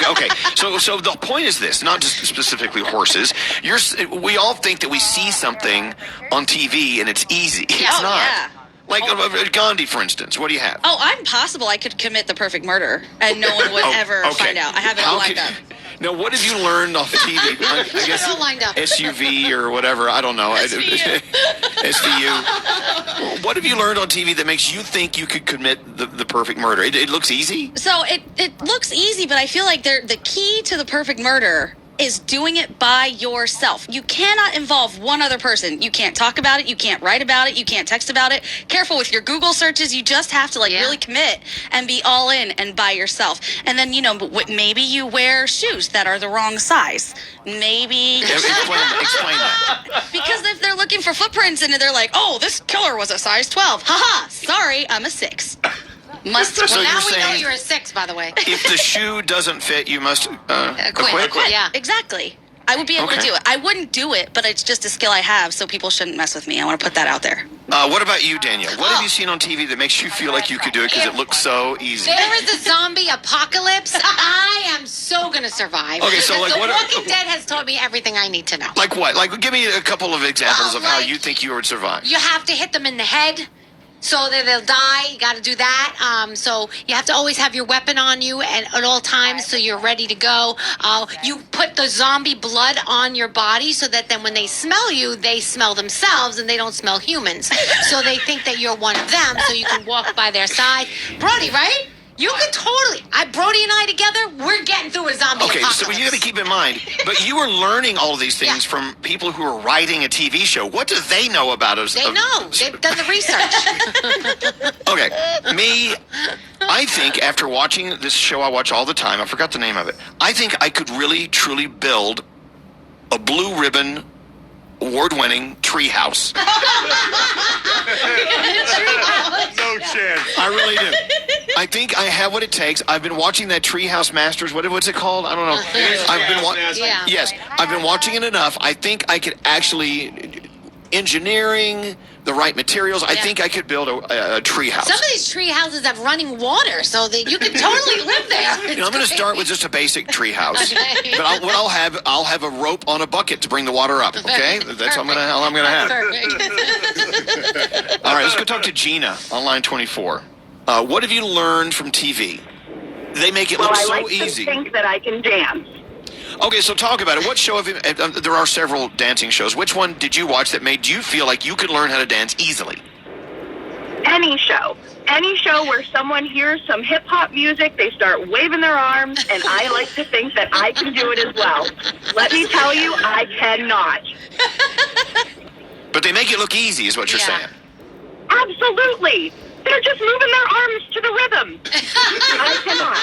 Okay. So the point is this, not just specifically horses. We all think that we see something on TV and it's easy. It's not. Yeah. Like Gandhi, for instance. What do you have? Oh, I'm possible I could commit the perfect murder and no one would ever find out. I have it all lined up. Now, what have you learned off TV? I guess all lined up. SUV or whatever. I don't know. SVU. SVU. What have you learned on TV that makes you think you could commit the perfect murder? It looks easy? So it looks easy, but I feel like the key to the perfect murder is doing it by yourself. You cannot involve one other person. You can't talk about it. You can't write about it. You can't text about it. Careful with your Google searches. You just have to really commit and be all in and by yourself. And then, maybe you wear shoes that are the wrong size. Maybe. Explain that. Because if they're looking for footprints and they're like, oh, this killer was a size 12. Haha, sorry, I'm a 6. Must. So Well, now you're we know saying you're a 6, by the way. if the shoe doesn't fit, you must Quit. Yeah. Exactly. I would be able to do it. I wouldn't do it, but it's just a skill I have, so people shouldn't mess with me. I want to put that out there. What about you, Danielle? What have you seen on TV that makes you feel like you could do it because it looks so easy? There is a zombie apocalypse. I am so going to survive. Okay, so like The what? Walking Dead has taught me everything I need to know. Like what? Like give me a couple of examples of how like, you think you would survive. You have to hit them in the head so that they'll die. You got to do that. So you have to always have your weapon on you at all times so you're ready to go. You put the zombie blood on your body so that then when they smell you, they smell themselves and they don't smell humans. So they think that you're one of them so you can walk by their side. Brody, right? You could totally. Brody and I together, we're getting through a zombie apocalypse. So you got to keep in mind, but you are learning all of these things from people who are writing a TV show. What do they know about us? They know. They've done the research. Okay. Me, I think after watching this show I watch all the time, I forgot the name of it, I think I could really, truly build a blue ribbon, award-winning treehouse. No chance. I really do. I think I have what it takes. I've been watching that Treehouse Masters. What's it called? I don't know. Yes, I've been watching it enough. I think I could actually engineering the right materials. I think I could build a tree house. Some of these tree houses have running water, so that you can totally live there. I'm going to start with just a basic tree house. Okay. But I'll have a rope on a bucket to bring the water up. Okay, that's how I'm going to have. Perfect. All right, let's go talk to Gina on line 24. What have you learned from TV? They make it look so I like easy. to think that I can dance. Okay, so talk about it. What show have you... there are several dancing shows. Which one did you watch that made you feel like you could learn how to dance easily? Any show. Any show where someone hears some hip-hop music, they start waving their arms, and I like to think that I can do it as well. Let me tell you, I cannot. But they make it look easy, is what you're saying. Absolutely. They're just moving their arms to the rhythm. I cannot.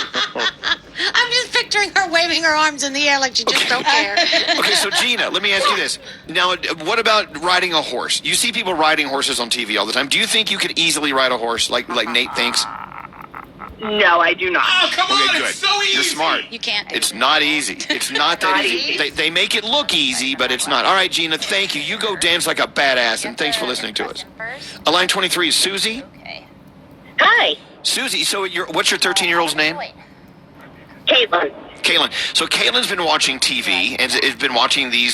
I'm just picturing her waving her arms in the air like she just don't care. Okay, so Gina, let me ask you this. Now, what about riding a horse? You see people riding horses on TV all the time. Do you think you could easily ride a horse like Nate thinks? No, I do not. Oh, come on, Okay, good. it's so easy. You're smart. You can't. It's not easy. It's not that Not easy. easy. They make it look easy, but it's not. All right, Gina, thank you. You go dance like a badass, and thanks for listening to us. Line 23 is Susie. Hi, Susie, so what's your 13-year-old's name? Caitlin. Caitlin. So Caitlin's been watching TV and has been watching these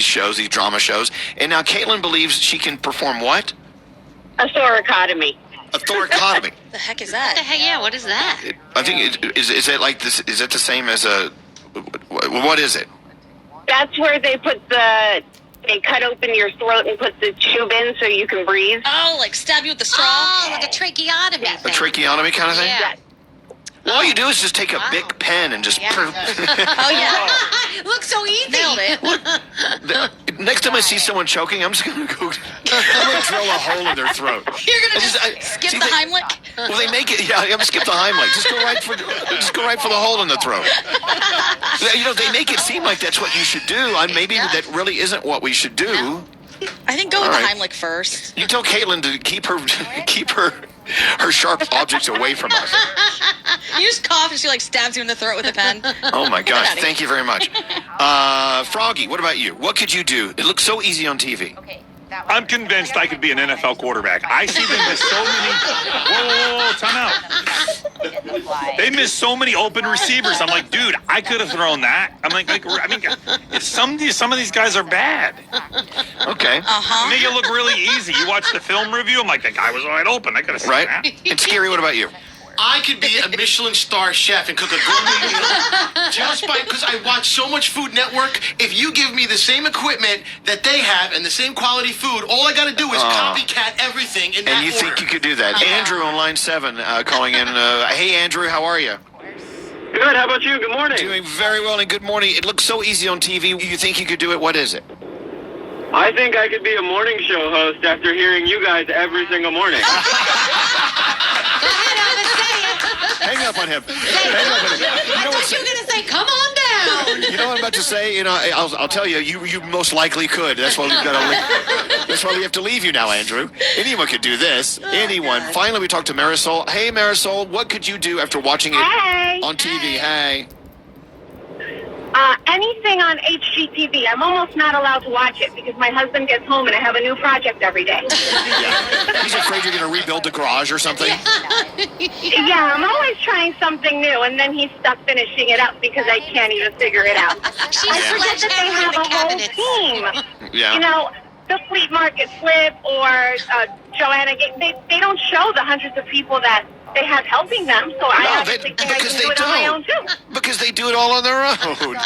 shows, these drama shows, and now Caitlin believes she can perform what? A thoracotomy. A thoracotomy. The heck is What the that? heck? Yeah, what is that? I think is it like this? Is it the same as a? What is it? That's where they cut open your throat and put the tube in so you can breathe. Oh, like stab you with the straw? Oh, like a tracheotomy Yeah. A thing. tracheotomy kind of thing? Yeah. Well, all you do is just take a Wow. big pen and just. Yeah. Oh, yeah. Looks so easy. Nailed it. Next time I see someone choking, I'm just gonna go. I'm gonna drill a hole in their throat. You're going to I- skip see, the they- Heimlich? Well, they make it. Yeah, I'm gonna skip the Heimlich. Just go right for the hole in the throat. They make it seem like that's what you should do. Maybe that really isn't what we should do. I think go with All the right. Heimlich first. You tell Caitlin to keep her sharp objects away from us. You just cough and she stabs you in the throat with a pen. Oh my gosh! Daddy. Thank you very much, Froggy. What about you? What could you do? It looks so easy on TV. Okay, I'm convinced I could be an NFL quarterback. I see them miss so many. Whoa, time out. They miss so many open receivers. I'm like, dude, I could have thrown that. I'm like, I mean, some of these guys are bad. Okay. Make it look really easy. You watch the film review. I'm like, that guy was wide open. I could have seen Right. that. And Scary, what about you? I could be a Michelin star chef and cook a gourmet meal just because I watch so much Food Network. If you give me the same equipment that they have and the same quality food, all I got to do is copycat everything in that And you order. think you could do that? Andrew on line 7 calling in. Hey, Andrew, how are you? Good. How about you? Good morning. Doing very well, and good morning. It looks so easy on TV. You think you could do it? What is it? I think I could be a morning show host after hearing you guys every single morning. Hang up on him. Hang up on him. I thought you were going to say, come on down. You know what I'm about to say? You know, I'll tell you. You most likely could. That's why we've got to. That's why we have to leave you now, Andrew. Anyone could do this. Anyone. Finally, we talked to Marisol. Hey, Marisol, what could you do after watching it on TV? Hey. Anything on HGTV. I'm almost not allowed to watch it because my husband gets home and I have a new project every day. Yeah. He's afraid you're going to rebuild the garage or something. Yeah, I'm always trying something new, and then he's stuck finishing it up because I can't even figure it out. She's I forget that they have a whole team. Yeah. You know, the Fleet Market Flip or Joanna, they don't show the hundreds of people that they have helping them, so I obviously think I can do it on my own too. Because they do it all on their own.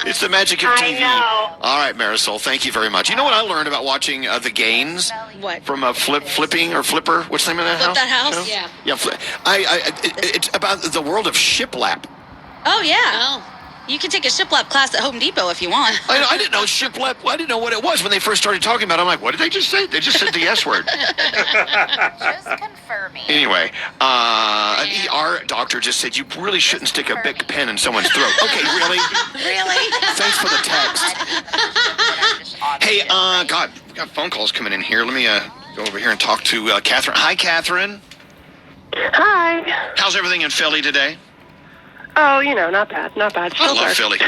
It's the magic of TV. I know. All right, Marisol, thank you very much. You know what I learned about watching The Gains? What? From Flipping or Flipper? What's the name of that Flip house? That House? Show? Yeah. Yeah, it's about the world of shiplap. Oh, yeah. Oh. You can take a shiplap class at Home Depot if you want. I didn't know shiplap. I didn't know what it was when they first started talking about it. I'm like, what did they just say? They just said the S word. Just confirming. Anyway, an ER doctor just said you really shouldn't stick a big pen in someone's throat. Okay, really? Really? Thanks for the text. Hey, God, we got phone calls coming in here. Let me go over here and talk to Catherine. Hi, Catherine. Hi. How's everything in Philly today? Oh, you know, not bad. I love Philly.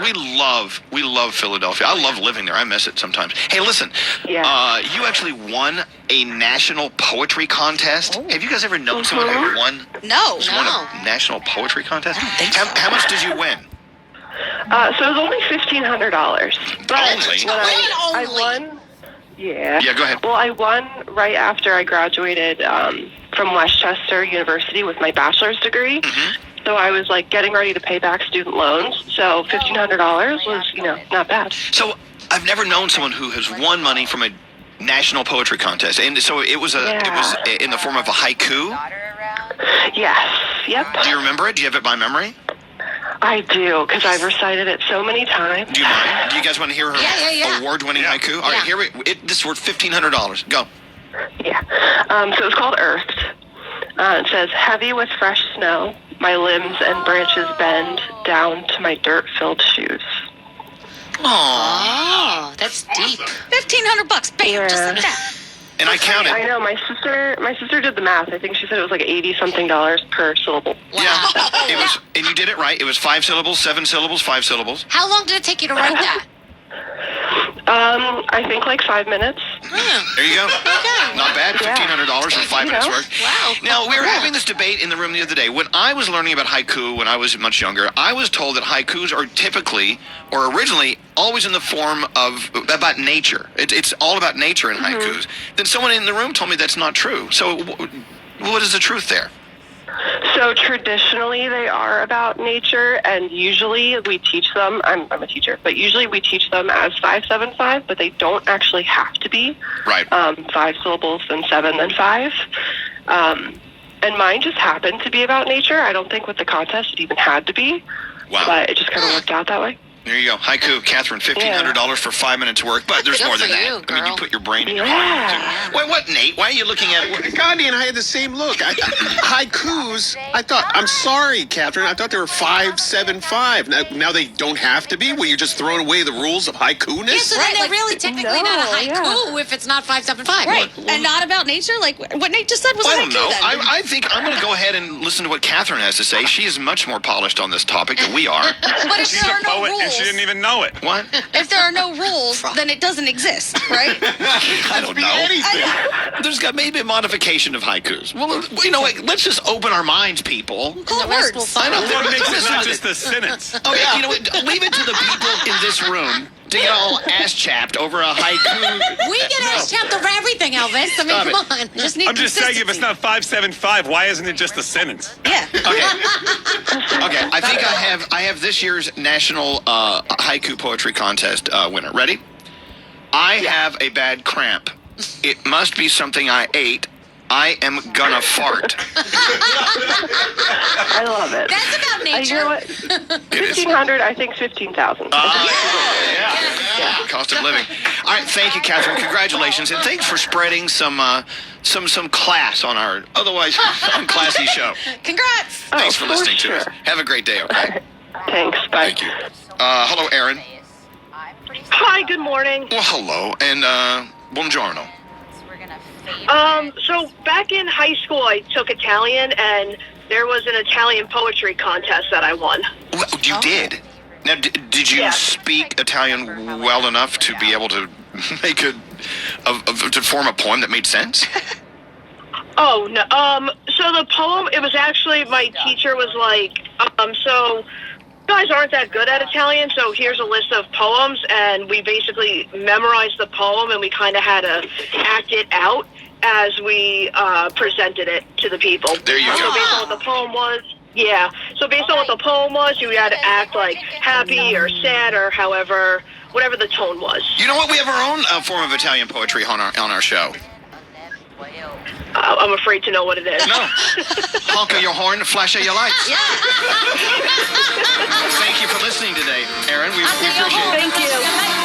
We love Philadelphia. I love living there. I miss it sometimes. Hey, listen. Yeah. You actually won a national poetry contest. Have you guys ever known someone who won? No. Won a national poetry contest? I don't think so. How much did you win? So it was only $1,500. But Only? I won. Yeah. Yeah, go ahead. Well, I won right after I graduated from Westchester University with my bachelor's degree. Mm-hmm. So I was like getting ready to pay back student loans. So $1,500 was, not bad. So I've never known someone who has won money from a national poetry contest, and so it was in the form of a haiku. Yes. Yep. Do you remember it? Do you have it by memory? I do, because I've recited it so many times. Do you mind? Do you guys want to hear her Yeah. award-winning haiku? All right, here this is worth $1,500. Go. Yeah. So it's called Earthed. It says, heavy with fresh snow, my limbs and branches bend down to my dirt-filled shoes. Aww. Oh, that's deep. $1,500, bam, just like that. And I counted. I know, my sister did the math. I think she said it was like $80-something per syllable. Wow. Yeah, it was, and you did it right. It was 5 syllables, 7 syllables, 5 syllables. How long did it take you to write that? I think like 5 minutes. There you go. Okay. Not bad. $1,500 for 5 minutes work. Wow. Now, we were having this debate in the room the other day. When I was learning about haiku when I was much younger, I was told that haikus are typically, or originally, always in the form of about nature. It's all about nature in haikus. Then someone in the room told me that's not true. So what is the truth there? So traditionally they are about nature, and usually we teach them, I'm a teacher, but usually we teach them as 5-7-5, but they don't actually have to be. Right. 5 syllables, then 7, then 5. And mine just happened to be about nature. I don't think with the contest it even had to be. Wow. But it just kind of worked out that way. There you go. Haiku, Catherine, $1,500 for 5 minutes work, but there's Good more for than that. you, I mean, you girl. put your brain in your Yeah. heart. Wait, what, Nate? Why are you looking at it? Gandhi and I had the same look. Haikus, I thought, I'm sorry, Catherine, I thought they were 5-7-5. Now they don't have to be? Well, you're just throwing away the rules of haiku-ness? Yeah, so then they're really technically not a haiku if it's not 5-7-5. Right. And not about nature? Like what Nate just said was I a don't haiku know. then. I think I'm going to go ahead and listen to what Catherine has to say. She is much more polished on this topic than we are. But if She's there a are no poet, rules, and rules, she didn't even know it. What? if there are no rules, then it doesn't exist, right? I don't know. Anything. There's got maybe a modification of haikus. Well, you know what? Let's just open our minds, people. Call The it rest words. will I know. follow. What makes it Listen not to just this. a sentence? Oh, yeah. You know what? Leave it to the people in this room to get all ass-chapped over a haiku. We get ass chapped over everything, Elvis. I mean, Stop come it. on. Just need I'm just saying, if it's consistency. not 575, why isn't it just a sentence? Yeah. Okay. Okay. I think I have this year's national haiku poetry contest winner. Ready? I have a bad cramp. It must be something I ate. I am gonna fart. I love it. That's about You know nature. what? It is. 1,500, I think 15,000. Yeah. Cost of living. All right. Thank you, Catherine. Congratulations, and thanks for spreading some class on our otherwise unclassy show. Congrats. Thanks for for listening to sure. us. Have a great day. Okay. Thanks. Bye. Thank you. Hello, Aaron. I'm pretty Hi, good morning. Well, hello, and buongiorno. We're gonna fade. So back in high school, I took Italian, and there was an Italian poetry contest that I won. Well, you did. Now, did you Yeah. speak Italian well enough to be able to make to form a poem that made sense? Oh no. So the poem, it was actually my teacher was like, so you guys aren't that good at Italian, so here's a list of poems, and we basically memorized the poem, and we kind of had to act it out as we presented it to the people. There you So go. based on what the poem was, yeah. So based on what the poem was, you had to act like happy or sad or whatever the tone was. You know what? We have our own form of Italian poetry on our show. I'm afraid to know what it is. No. Honk of your horn, flash of your lights. Yeah. Thank you for listening today, Aaron. We I'll take you appreciate it. home. Thank you.